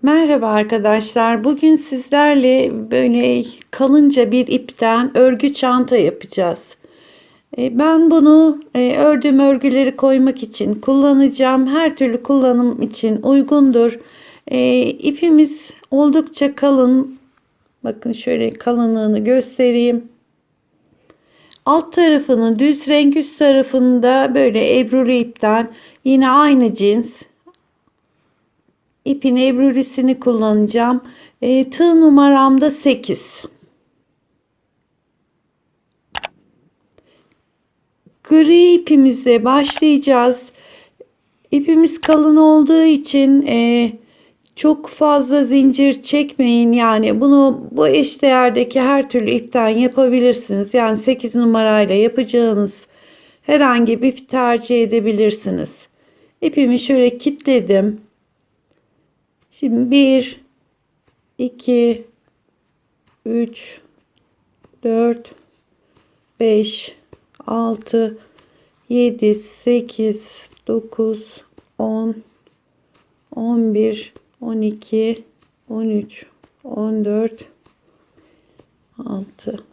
Merhaba arkadaşlar. Bugün sizlerle böyle kalınca bir ipten örgü çanta yapacağız. Ben bunu ördüğüm örgüleri koymak için kullanacağım. Her türlü kullanım için uygundur. İpimiz oldukça kalın. Bakın şöyle kalınlığını göstereyim. Alt tarafını düz renk, üst tarafında böyle ebrulu ipten yine aynı cins ipin ebrulisini kullanacağım. Tığ numaram da 8. Gri ipimizle başlayacağız. İpimiz kalın olduğu için çok fazla zincir çekmeyin. Yani bunu bu eşdeğerdeki her türlü ipten yapabilirsiniz. Yani 8 numarayla yapacağınız herhangi bir ip tercih edebilirsiniz. İpimi şöyle kilitledim. Şimdi 1, 2, 3, 4, 5, 6, 7, 8, 9, 10, 11, 12, 13, 14, 6.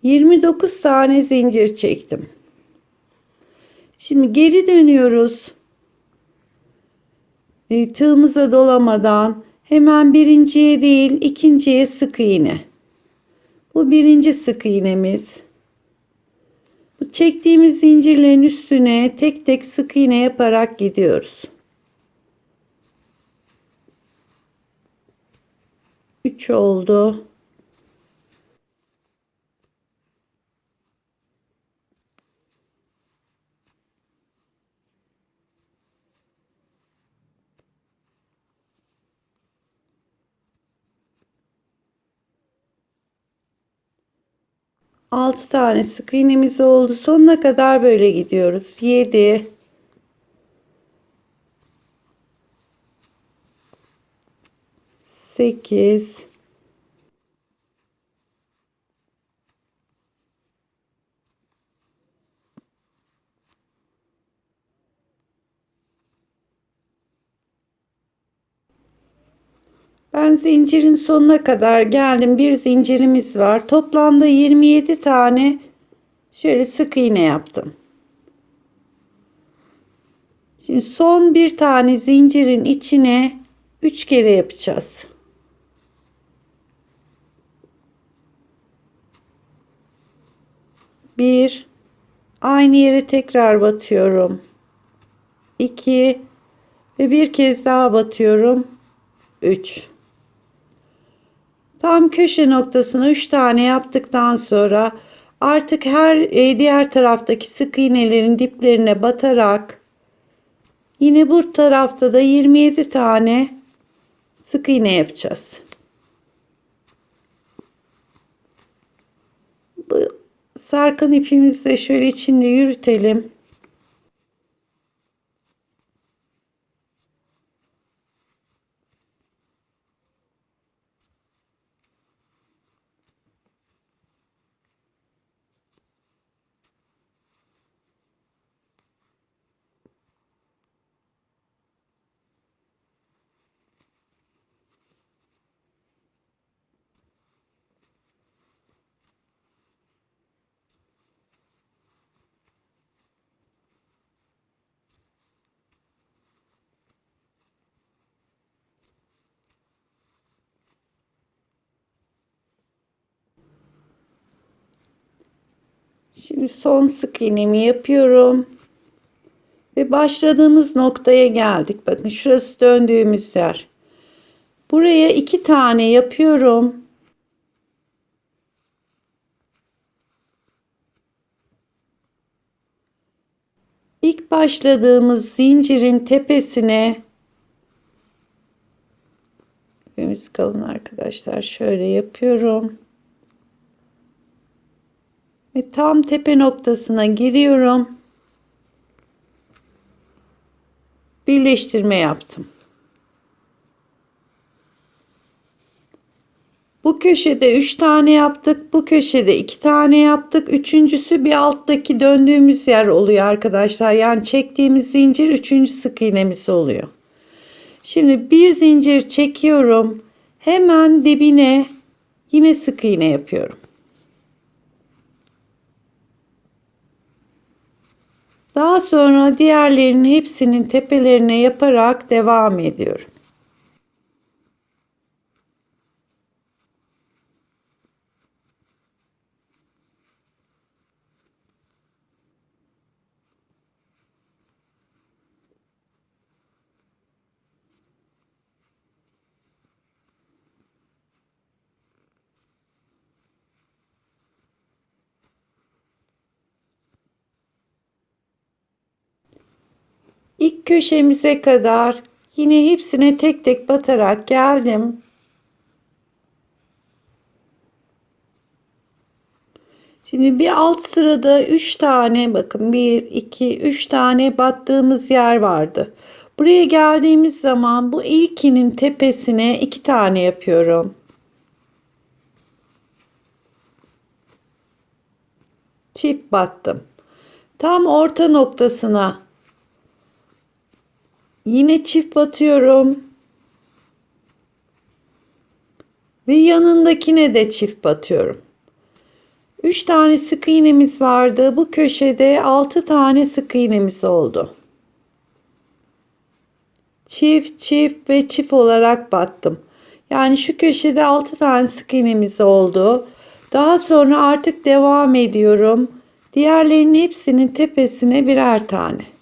29 tane zincir çektim. Şimdi geri dönüyoruz. Tığımıza dolamadan hemen birinciye değil ikinciye sık iğne. Bu birinci sık iğnemiz. Bu çektiğimiz zincirlerin üstüne tek tek sık iğne yaparak gidiyoruz. 3 oldu. Altı tane sık iğnemiz oldu. Sonuna kadar böyle gidiyoruz. 7, 8, 'Ben zincirin sonuna kadar geldim. Bir zincirimiz var. Toplamda 27 tane şöyle sık iğne yaptım. Şimdi son bir tane zincirin içine 3 kere yapacağız. 1, aynı yere tekrar batıyorum. 2 ve bir kez daha batıyorum. 3. Tam köşe noktasına 3 tane yaptıktan sonra artık her diğer taraftaki sık iğnelerin diplerine batarak yine bu tarafta da 27 tane sık iğne yapacağız. Bu sarkan ipimizi de şöyle içinde yürütelim. Şimdi son sık iğnemi yapıyorum. Ve başladığımız noktaya geldik. Bakın şurası döndüğümüz yer. Buraya 2 tane yapıyorum. İlk başladığımız zincirin tepesine ipimiz kalın arkadaşlar. Şöyle yapıyorum. Ve tam tepe noktasına giriyorum. birleştirme yaptım. Bu köşede 3 tane yaptık. Bu köşede 2 tane yaptık. Üçüncüsü bir alttaki döndüğümüz yer oluyor arkadaşlar. Yani çektiğimiz zincir 3. sık iğnemiz oluyor. Şimdi bir zincir çekiyorum. Hemen dibine yine sık iğne yapıyorum. Daha sonra diğerlerinin hepsinin tepelerine yaparak devam ediyorum. İlk köşemize kadar yine hepsine tek tek batarak geldim. Şimdi bir alt sırada 3 tane, bakın 1 2 3 tane battığımız yer vardı. Buraya geldiğimiz zaman bu ilkinin tepesine 2 tane yapıyorum. Çift battım. Tam orta noktasına yine çift batıyorum. Ve yanındakine de çift batıyorum. 3 tane sık iğnemiz vardı. Bu köşede 6 tane sık iğnemiz oldu. Çift, çift ve çift olarak battım. Yani şu köşede 6 tane sık iğnemiz oldu. Daha sonra artık devam ediyorum. Diğerlerinin hepsinin tepesine birer tane.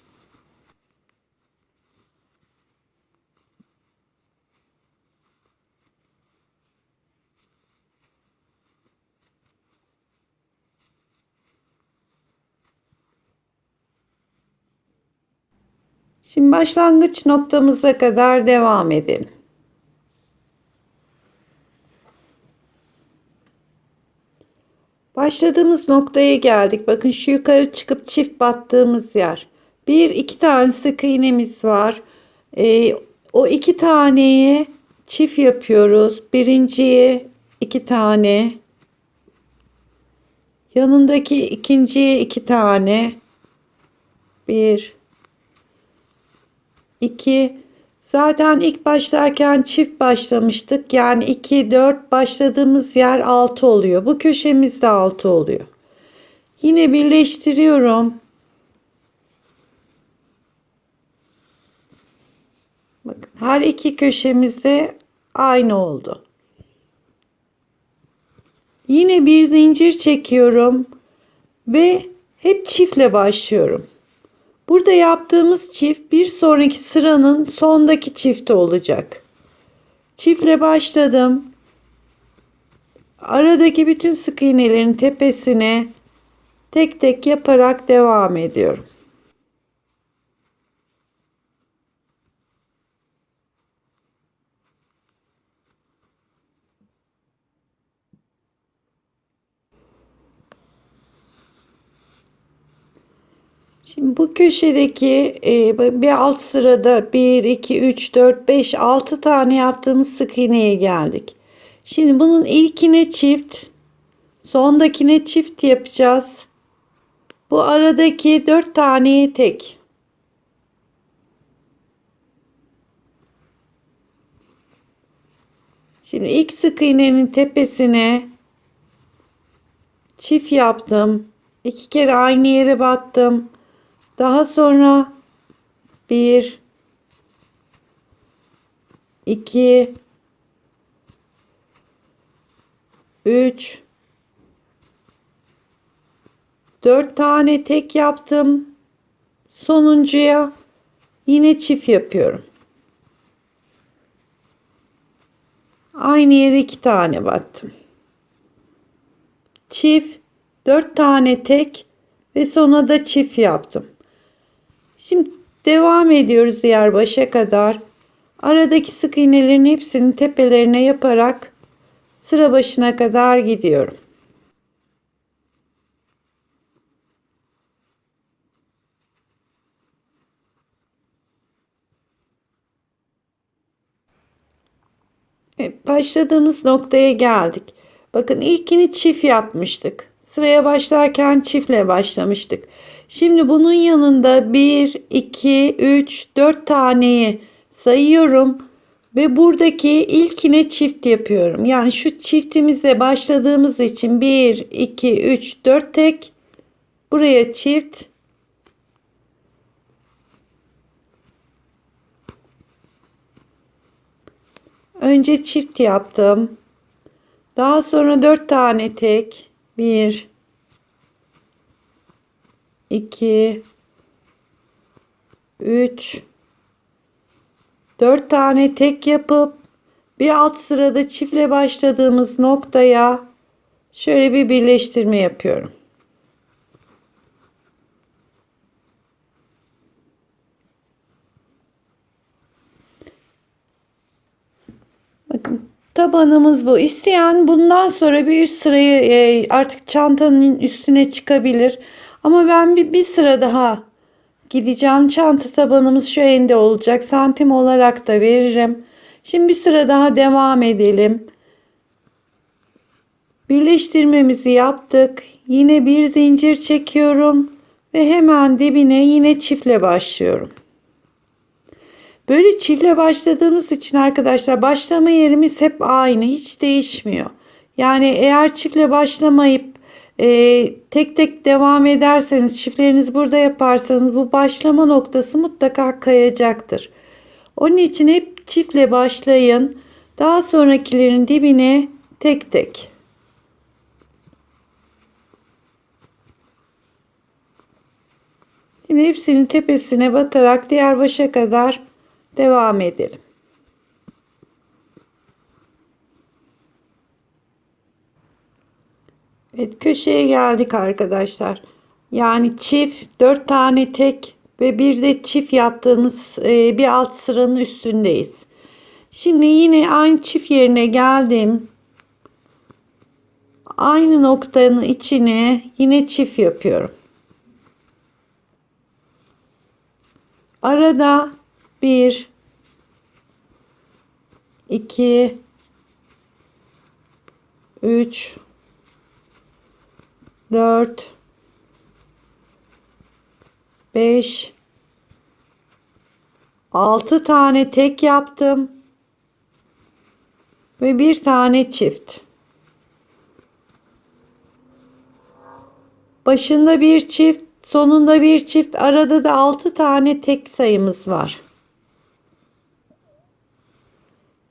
Şimdi başlangıç noktamıza kadar devam edelim. Başladığımız noktaya geldik. Bakın şu yukarı çıkıp çift battığımız yer. Bir iki tane sık iğnemiz var. O 2 taneyi çift yapıyoruz. Birinciye 2 tane. Yanındaki ikinciye 2 tane. 1 2. Zaten ilk başlarken çift başlamıştık. Yani 2 4 başladığımız yer 6 oluyor. Bu köşemizde 6 oluyor. Yine birleştiriyorum. Bakın her iki köşemizde aynı oldu. Yine bir zincir çekiyorum ve hep çiftle başlıyorum. Burada yaptığımız çift bir sonraki sıranın sondaki çifti olacak. Çiftle başladım. Aradaki bütün sık iğnelerin tepesine tek tek yaparak devam ediyorum. Şimdi bu köşedeki bir alt sırada 1 2 3 4 5 6 tane yaptığımız sık iğneye geldik. Şimdi bunun ilkine çift, sondakine çift yapacağız. Bu aradaki 4 taneyi tek. Şimdi ilk sık iğnenin tepesine çift yaptım. 2 kere aynı yere battım. Daha sonra 1 2 3 4 tane tek yaptım. Sonuncuya yine çift yapıyorum. Aynı yere 2 tane battım. Çift, 4 tane tek ve sona da çift yaptım. Şimdi devam ediyoruz diğer başa kadar. Aradaki sık iğnelerin hepsini tepelerine yaparak sıra başına kadar gidiyorum. Başladığımız noktaya geldik. Bakın ilkini çift yapmıştık. Sıraya başlarken çiftle başlamıştık. Şimdi bunun yanında 1, 2, 3, 4 taneyi sayıyorum ve buradaki ilkine çift yapıyorum. Yani şu çiftimizle başladığımız için 1, 2, 3, 4 tek, buraya çift. Önce çift yaptım. Daha sonra 4 tane tek. 1, 2, 3, 4 tane tek yapıp bir alt sırada çiftle başladığımız noktaya şöyle bir birleştirme yapıyorum. Bakın tabanımız bu. İsteyen bundan sonra bir üst sırayı artık çantanın üstüne çıkabilir. Ama ben bir sıra daha gideceğim. Çanta tabanımız şu ende olacak. Santim olarak da veririm. Şimdi bir sıra daha devam edelim. Birleştirmemizi yaptık. Yine bir zincir çekiyorum ve hemen dibine yine çiftle başlıyorum. Böyle çiftle başladığımız için arkadaşlar başlama yerimiz hep aynı, hiç değişmiyor. Yani eğer çiftle başlamayıp tek tek devam ederseniz, çiftlerinizi burada yaparsanız bu başlama noktası mutlaka kayacaktır. Onun için hep çiftle başlayın. Daha sonrakilerin dibine tek tek. Şimdi hepsinin tepesine batarak diğer başa kadar devam edelim. Evet, köşeye geldik arkadaşlar. Yani çift, 4 tane tek ve bir de çift yaptığımız bir alt sıranın üstündeyiz. Şimdi yine aynı çift yerine geldim. Aynı noktanın içine yine çift yapıyorum. Arada 1, 2, 3, 4, 5, 6 tane tek yaptım ve bir tane çift. Başında bir çift, sonunda bir çift, arada da 6 tane tek sayımız var.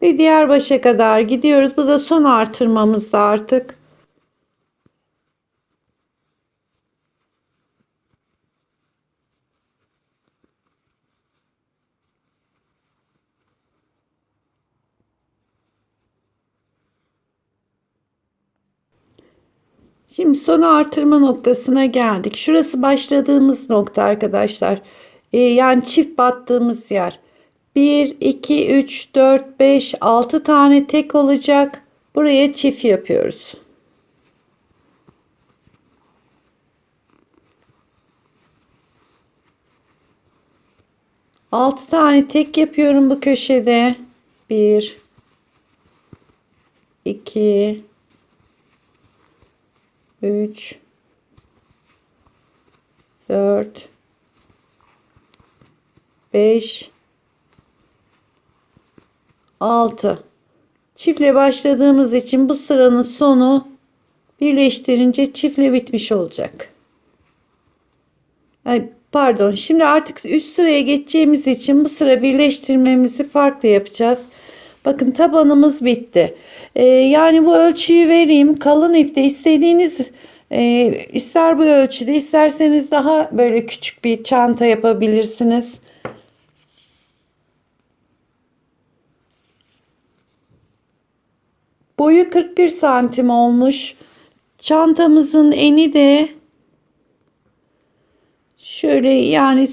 Ve diğer başa kadar gidiyoruz. Bu da son artırmamızda artık. Şimdi son artırma noktasına geldik. Şurası başladığımız nokta arkadaşlar. Yani çift battığımız yer. 1, 2, 3, 4, 5, 6 tane tek olacak. Buraya çift yapıyoruz. Altı tane tek yapıyorum bu köşede. 1, 2, 3, 4, 5, 6. Çiftle başladığımız için bu sıranın sonu birleştirince çiftle bitmiş olacak. Pardon, şimdi artık üst sıraya geçeceğimiz için bu sıra birleştirmemizi farklı yapacağız. Bakın tabanımız bitti. Yani bu ölçüyü vereyim. Kalın ipte istediğiniz ister bu ölçüde, isterseniz daha böyle küçük bir çanta yapabilirsiniz. Boyu 41 santim olmuş. Çantamızın eni de şöyle yani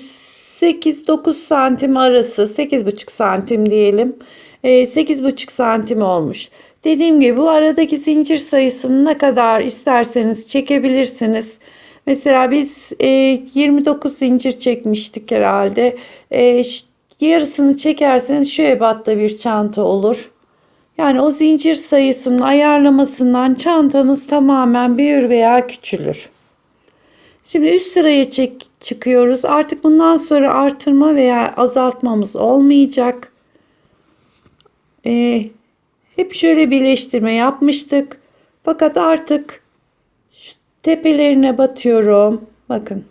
8-9 santim arası, 8,5 santim diyelim. 8,5 santim olmuş. Dediğim gibi bu aradaki zincir sayısını ne kadar isterseniz çekebilirsiniz. Mesela biz 29 zincir çekmiştik herhalde. Yarısını çekerseniz şu ebatta bir çanta olur. Yani o zincir sayısının ayarlamasından çantanız tamamen büyür veya küçülür. Şimdi üst sıraya çıkıyoruz. Artık bundan sonra artırma veya azaltmamız olmayacak. Hep şöyle birleştirme yapmıştık. Fakat artık şu tepelerine batıyorum. Bakın.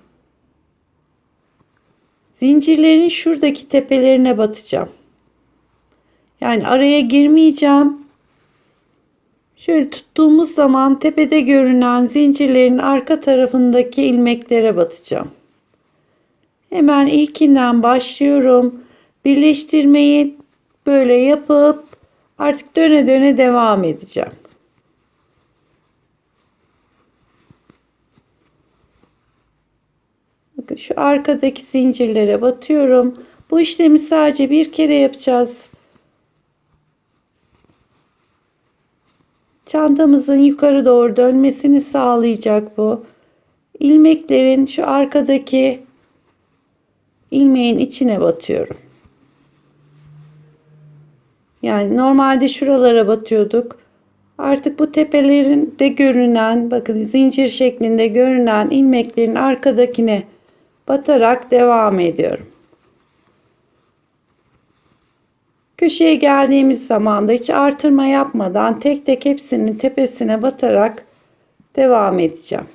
Zincirlerin şuradaki tepelerine batacağım. Yani araya girmeyeceğim. Şöyle tuttuğumuz zaman tepede görünen zincirlerin arka tarafındaki ilmeklere batacağım. Hemen ilkinden başlıyorum. Birleştirmeyi böyle yapıp artık döne döne devam edeceğim. Bakın şu arkadaki zincirlere batıyorum. Bu işlemi sadece bir kere yapacağız. Çantamızın yukarı doğru dönmesini sağlayacak bu. İlmeklerin şu arkadaki ilmeğin içine batıyorum. Yani normalde şuralara batıyorduk. Artık bu tepelerinde görünen, bakın zincir şeklinde görünen ilmeklerin arkadakine batarak devam ediyorum. Köşeye geldiğimiz zaman da hiç artırma yapmadan tek tek hepsinin tepesine batarak devam edeceğim.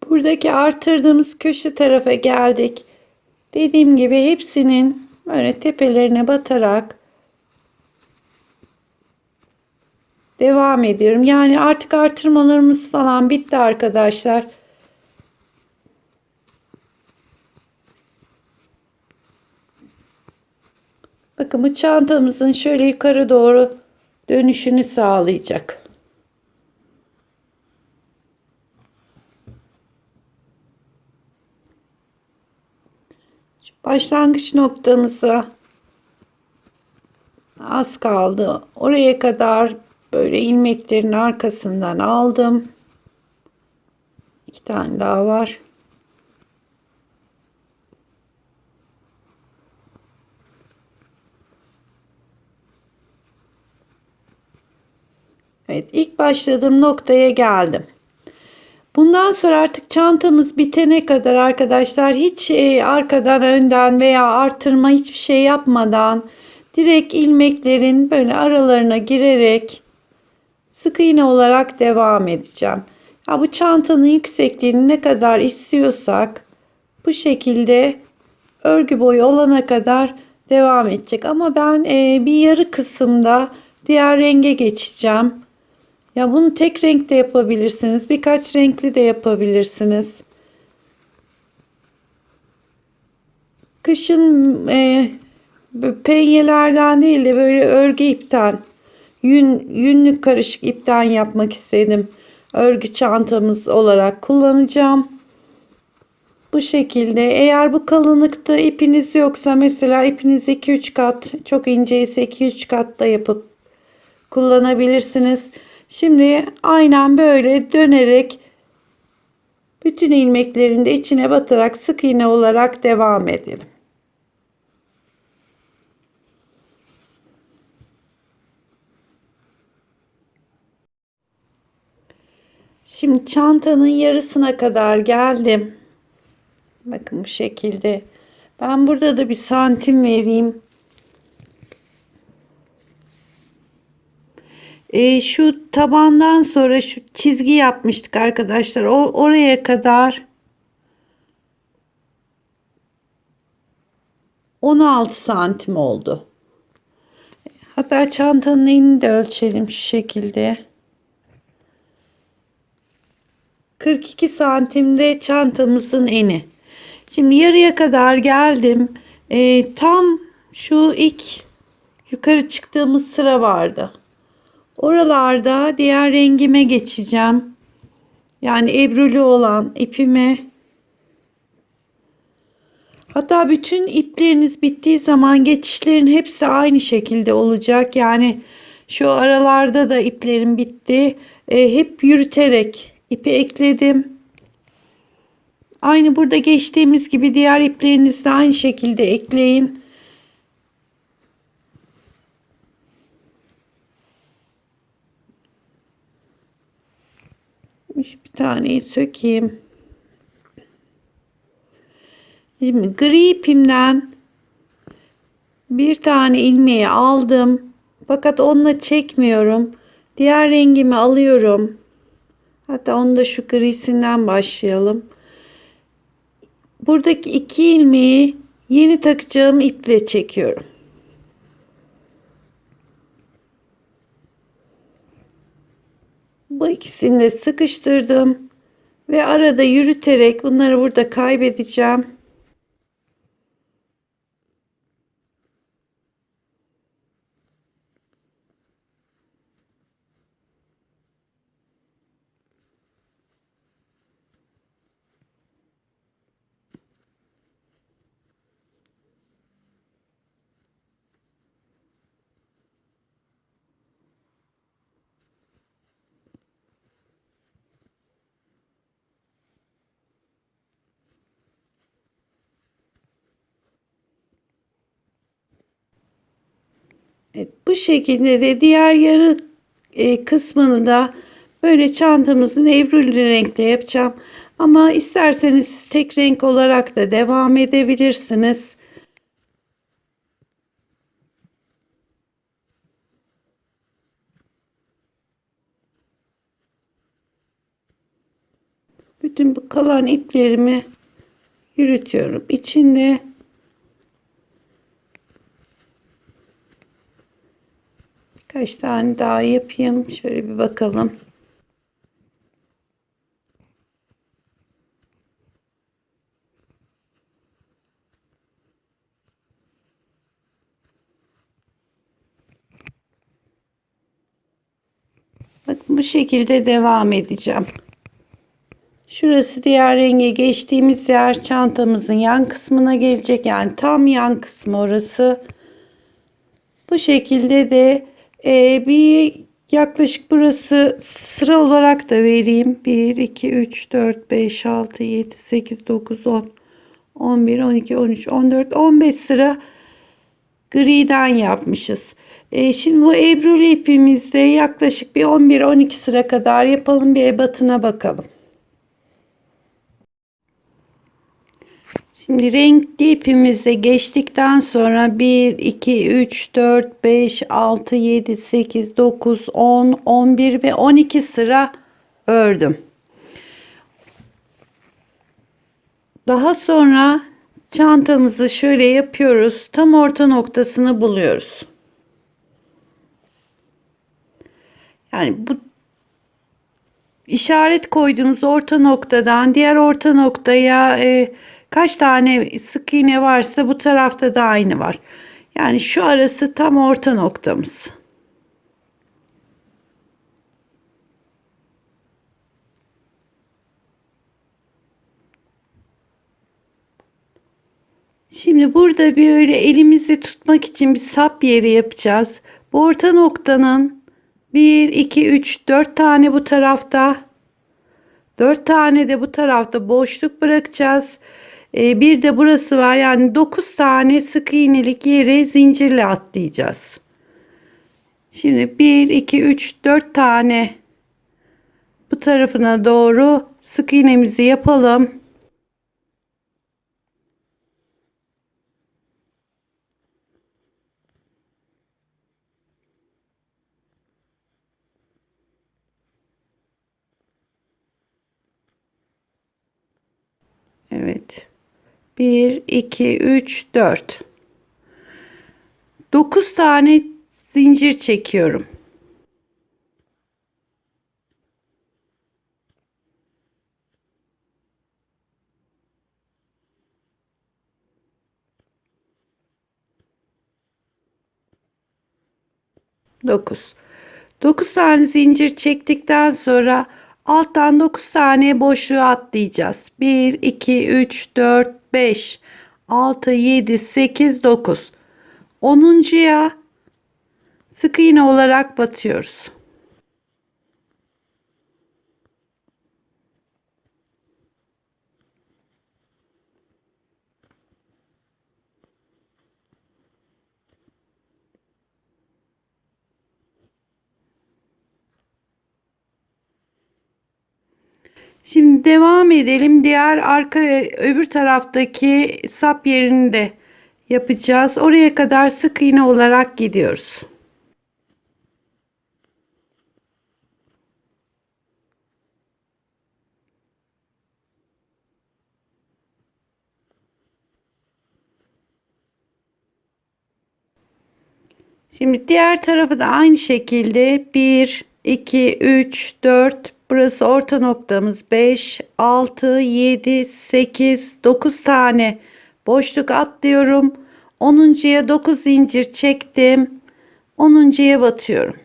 Buradaki artırdığımız köşe tarafa geldik. Dediğim gibi hepsinin böyle tepelerine batarak devam ediyorum. Yani artık artırmalarımız falan bitti arkadaşlar. Bakın bu çantamızın şöyle yukarı doğru dönüşünü sağlayacak. Şu başlangıç noktamıza az kaldı. Oraya kadar böyle ilmeklerin arkasından aldım. 2 tane daha var. Evet, ilk başladığım noktaya geldim. Bundan sonra artık çantamız bitene kadar arkadaşlar hiç arkadan önden veya artırma hiçbir şey yapmadan direkt ilmeklerin böyle aralarına girerek sık iğne olarak devam edeceğim. Ya bu çantanın yüksekliğini ne kadar istiyorsak bu şekilde örgü boyu olana kadar devam edecek. Ama ben bir yarı kısımda diğer renge geçeceğim. Ya bunu tek renkte yapabilirsiniz. Birkaç renkli de yapabilirsiniz. Kışın penyelerden değil de böyle örgü ipten, yünlü karışık ipten yapmak istedim. Örgü çantamız olarak kullanacağım. Bu şekilde. Eğer bu kalınlıkta ipiniz yoksa mesela ipiniz 2-3 kat, çok ince ise 2-3 kat da yapıp kullanabilirsiniz. Şimdi aynen böyle dönerek bütün ilmeklerin de içine batarak sık iğne olarak devam edelim. Şimdi çantanın yarısına kadar geldim. Bakın bu şekilde. Ben burada da bir santim vereyim. Şu tabandan sonra şu çizgi yapmıştık arkadaşlar. Oraya kadar 16 santim oldu. Hatta çantanın enini de ölçelim şu şekilde. 42 santimde çantamızın eni. Şimdi yarıya kadar geldim. Tam şu ilk yukarı çıktığımız sıra vardı. Oralarda diğer rengime geçeceğim. Yani ebrülü olan ipime. Hatta bütün ipleriniz bittiği zaman geçişlerin hepsi aynı şekilde olacak. Yani şu aralarda da iplerim bitti. Hep yürüterek ipi ekledim. Aynı burada geçtiğimiz gibi diğer iplerinizi de aynı şekilde ekleyin. Bir taneyi sökeyim. Şimdi gri ipimden bir tane ilmeği aldım. Fakat onunla çekmiyorum. Diğer rengimi alıyorum. Hatta onu da şu grisinden başlayalım. Buradaki iki ilmeği yeni takacağım iple çekiyorum. Bu ikisini de sıkıştırdım ve arada yürüterek bunları burada kaybedeceğim. Evet, bu şekilde de diğer yarı kısmını da böyle çantamızın ebruli renkte yapacağım. Ama isterseniz siz tek renk olarak da devam edebilirsiniz. Bütün bu kalan iplerimi yürütüyorum. İçinde birkaç tane daha yapayım. Şöyle bir bakalım. Bakın bu şekilde devam edeceğim. Şurası diğer renge geçtiğimiz yer, çantamızın yan kısmına gelecek. Yani tam yan kısmı orası. Bu şekilde de bir yaklaşık burası sıra olarak da vereyim. 1, 2, 3, 4, 5, 6, 7, 8, 9, 10, 11, 12, 13, 14, 15 sıra griden yapmışız. Şimdi bu ebruli ipimizde yaklaşık bir 11-12 sıra kadar yapalım. Bir ebatına bakalım. Şimdi renkli ipimize geçtikten sonra 1, 2, 3, 4, 5, 6, 7, 8, 9, 10, 11 ve 12 sıra ördüm. Daha sonra çantamızı şöyle yapıyoruz. Tam orta noktasını buluyoruz. Yani bu işaret koyduğumuz orta noktadan diğer orta noktaya kaç tane sık iğne varsa bu tarafta da aynı var. Yani şu arası tam orta noktamız. Şimdi burada bir öyle elimizi tutmak için bir sap yeri yapacağız. Bu orta noktanın 1, 2, 3, 4 tane bu tarafta, 4 tane de bu tarafta boşluk bırakacağız. Bir de burası var. Yani 9 tane sık iğnelik yere zincirle atlayacağız. Şimdi 1, 2, 3, 4 tane bu tarafına doğru sık iğnemizi yapalım. Evet. 1, 2, 3, 4. 9 tane zincir çekiyorum. Dokuz. 9 tane zincir çektikten sonra alttan 9 tane boşluğa atlayacağız. 1, 2, 3, 4, 5, 6, 7, 8, 9. 10'uncuya sık iğne olarak batıyoruz. Şimdi devam edelim. Diğer arka öbür taraftaki sap yerini de yapacağız. Oraya kadar sık iğne olarak gidiyoruz. Şimdi diğer tarafı da aynı şekilde 1, 2, 3, 4, burası orta noktamız 5, 6, 7, 8, 9 tane boşluk atlıyorum. 10'uncuya 9 zincir çektim. 10'uncuya batıyorum.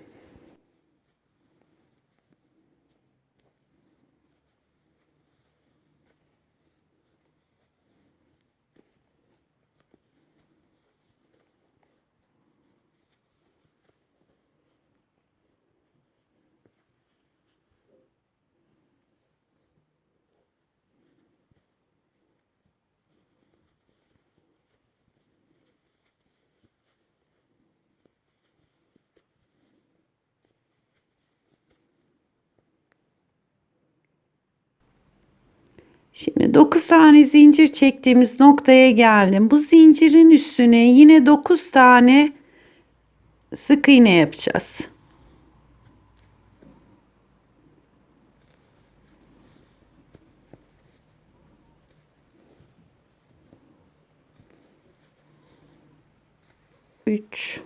Şimdi 9 tane zincir çektiğimiz noktaya geldim. Bu zincirin üstüne yine 9 tane sık iğne yapacağız. Üç,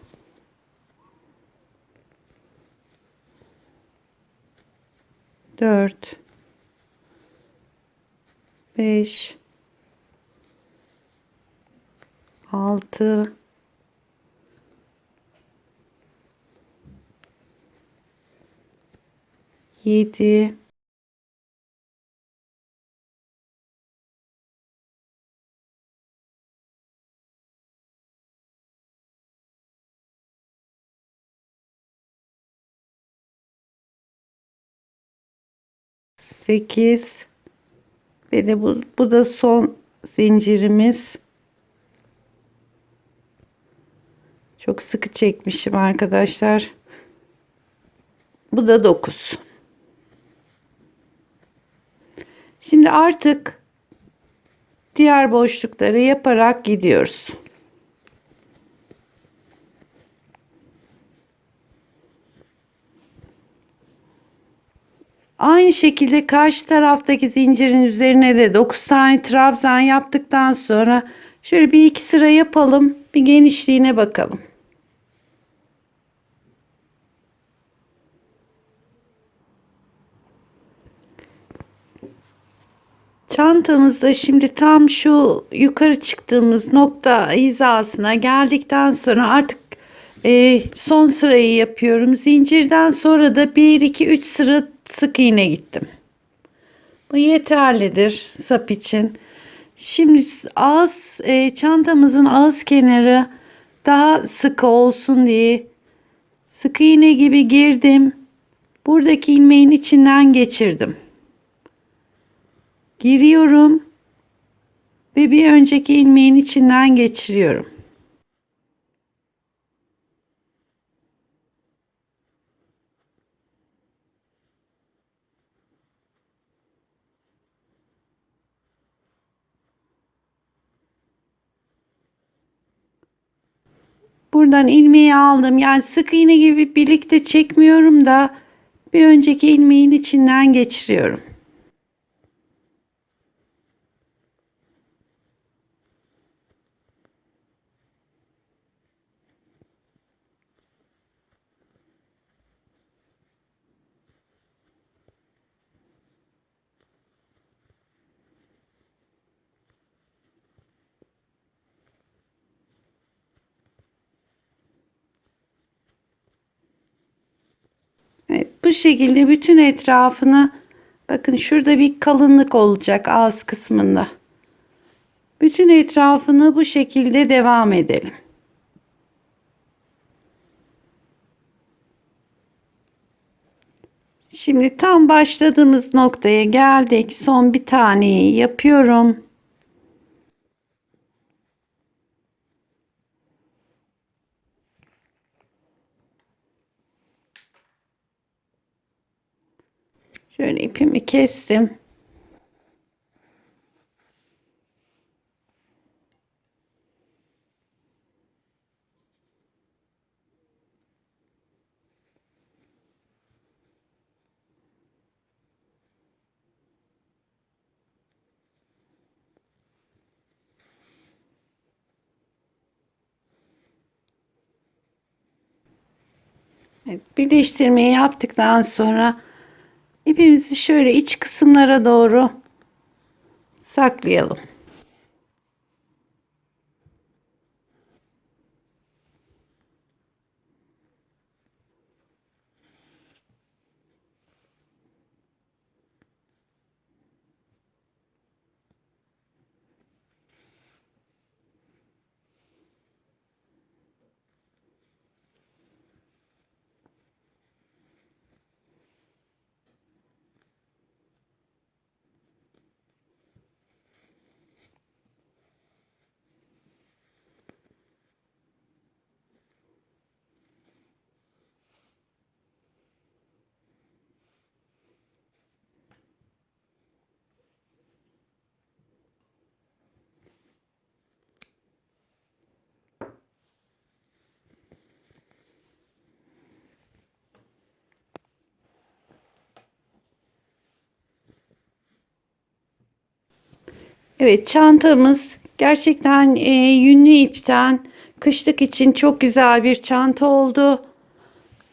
dört, 5, 6, 7, 8 ve de bu da son zincirimiz. Çok sıkı çekmişim arkadaşlar. Bu da 9. Şimdi artık diğer boşlukları yaparak gidiyoruz. Aynı şekilde karşı taraftaki zincirin üzerine de 9 tane trabzan yaptıktan sonra şöyle bir iki sıra yapalım. Bir genişliğine bakalım. Çantamızda şimdi tam şu yukarı çıktığımız nokta hizasına geldikten sonra artık son sırayı yapıyorum. Zincirden sonra da 1, 2, 3 sıra sık iğne gittim. Bu yeterlidir sap için. Şimdi ağız çantamızın ağız kenarı daha sıkı olsun diye sık iğne gibi girdim. Buradaki ilmeğin içinden geçirdim. Giriyorum ve bir önceki ilmeğin içinden geçiriyorum. Buradan ilmeği aldım. Yani sık iğne gibi birlikte çekmiyorum da bir önceki ilmeğin içinden geçiriyorum. Evet, bu şekilde bütün etrafını bakın şurada bir kalınlık olacak ağız kısmında. Bütün etrafını bu şekilde devam edelim. Şimdi tam başladığımız noktaya geldik. Son bir taneyi yapıyorum. Şöyle ipimi kestim. Evet, birleştirmeyi yaptıktan sonra ipimizi şöyle iç kısımlara doğru saklayalım. Evet, çantamız gerçekten yünlü ipten kışlık için çok güzel bir çanta oldu.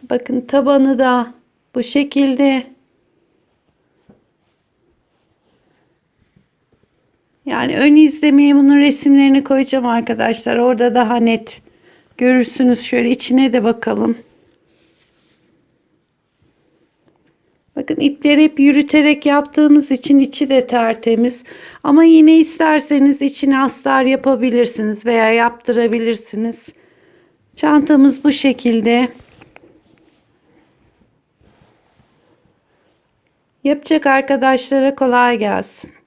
Bakın tabanı da bu şekilde. Yani ön izlemeye bunun resimlerini koyacağım arkadaşlar. Orada daha net görürsünüz. Şöyle içine de bakalım. Bakın ipleri hep yürüterek yaptığımız için içi de tertemiz. Ama yine isterseniz içine astar yapabilirsiniz veya yaptırabilirsiniz. Çantamız bu şekilde. Yapacak arkadaşlara kolay gelsin.